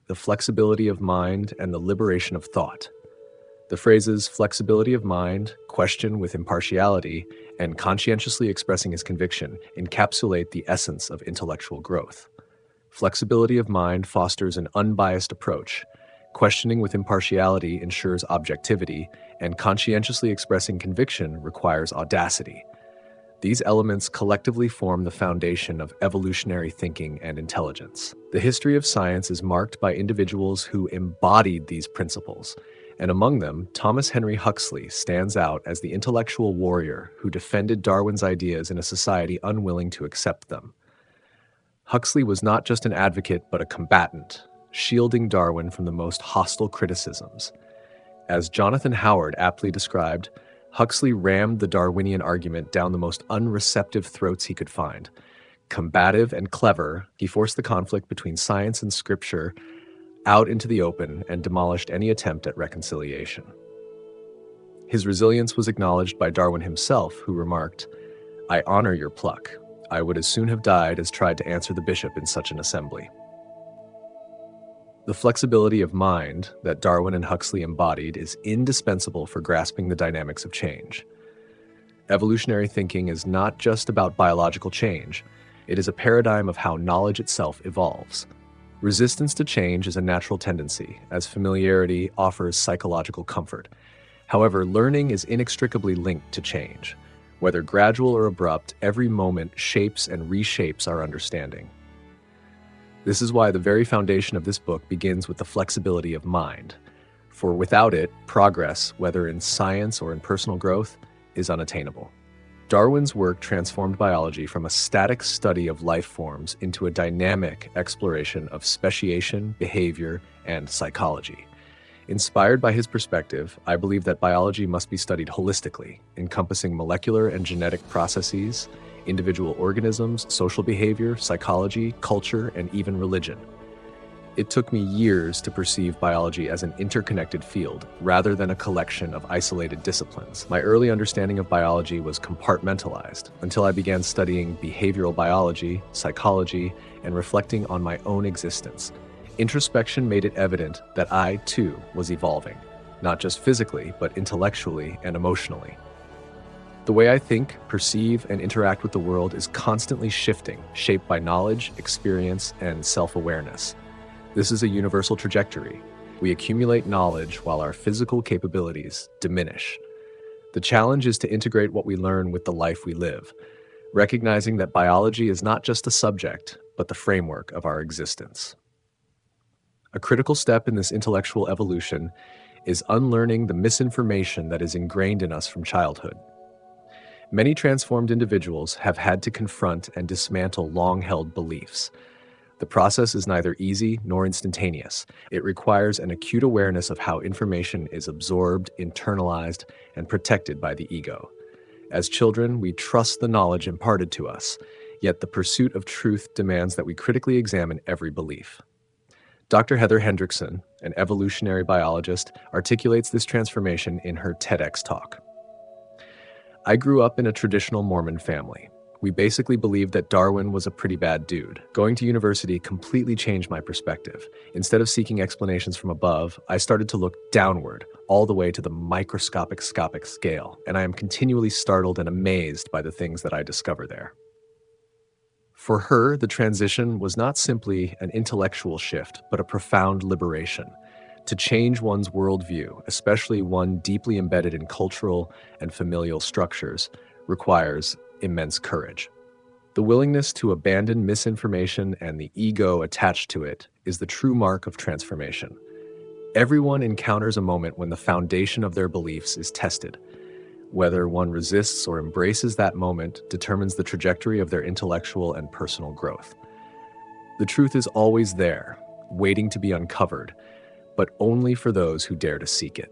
the flexibility of mind and the liberation of thought. The phrases flexibility of mind, question with impartiality, and conscientiously expressing his conviction encapsulate the essence of intellectual growth. Flexibility of mind fosters an unbiased approach. Questioning with impartiality ensures objectivity, and conscientiously expressing conviction requires audacity. These elements collectively form the foundation of evolutionary thinking and intelligence. The history of science is marked by individuals who embodied these principles, and among them, Thomas Henry Huxley stands out as the intellectual warrior who defended Darwin's ideas in a society unwilling to accept them. Huxley was not just an advocate but a combatant, shielding Darwin from the most hostile criticisms. As Jonathan Howard aptly described, Huxley rammed the Darwinian argument down the most unreceptive throats he could find. Combative and clever, he forced the conflict between science and scripture out into the open and demolished any attempt at reconciliation. His resilience was acknowledged by Darwin himself, who remarked, "I honor your pluck. I would as soon have died as tried to answer the bishop in such an assembly." The flexibility of mind that Darwin and Huxley embodied is indispensable for grasping the dynamics of change. Evolutionary thinking is not just about biological change. It is a paradigm of how knowledge itself evolves. Resistance to change is a natural tendency, as familiarity offers psychological comfort. However, learning is inextricably linked to change. Whether gradual or abrupt, every moment shapes and reshapes our understanding. This is why the very foundation of this book begins with the flexibility of mind. For without it, progress, whether in science or in personal growth, is unattainable. Darwin's work transformed biology from a static study of life forms into a dynamic exploration of speciation, behavior, and psychology. Inspired by his perspective, I believe that biology must be studied holistically, encompassing molecular and genetic processes, individual organisms, social behavior, psychology, culture, and even religion. It took me years to perceive biology as an interconnected field, rather than a collection of isolated disciplines. My early understanding of biology was compartmentalized, until I began studying behavioral biology, psychology, and reflecting on my own existence. Introspection made it evident that I, too, was evolving, not just physically, but intellectually and emotionally. The way I think, perceive, and interact with the world is constantly shifting, shaped by knowledge, experience, and self-awareness. This is a universal trajectory. We accumulate knowledge while our physical capabilities diminish. The challenge is to integrate what we learn with the life we live, recognizing that biology is not just a subject, but the framework of our existence. A critical step in this intellectual evolution is unlearning the misinformation that is ingrained in us from childhood. Many transformed individuals have had to confront and dismantle long-held beliefs. The process is neither easy nor instantaneous. It requires an acute awareness of how information is absorbed, internalized, and protected by the ego. As children, we trust the knowledge imparted to us, yet the pursuit of truth demands that we critically examine every belief. Dr. Heather Hendrickson, an evolutionary biologist, articulates this transformation in her TEDx talk. I grew up in a traditional Mormon family. We basically believed that Darwin was a pretty bad dude. Going to university completely changed my perspective. Instead of seeking explanations from above, I started to look downward, all the way to the microscopic scale, and I am continually startled and amazed by the things that I discover there. For her, the transition was not simply an intellectual shift, but a profound liberation. To change one's worldview, especially one deeply embedded in cultural and familial structures, requires immense courage. The willingness to abandon misinformation and the ego attached to it is the true mark of transformation. Everyone encounters a moment when the foundation of their beliefs is tested. Whether one resists or embraces that moment determines the trajectory of their intellectual and personal growth. The truth is always there, waiting to be uncovered, but only for those who dare to seek it.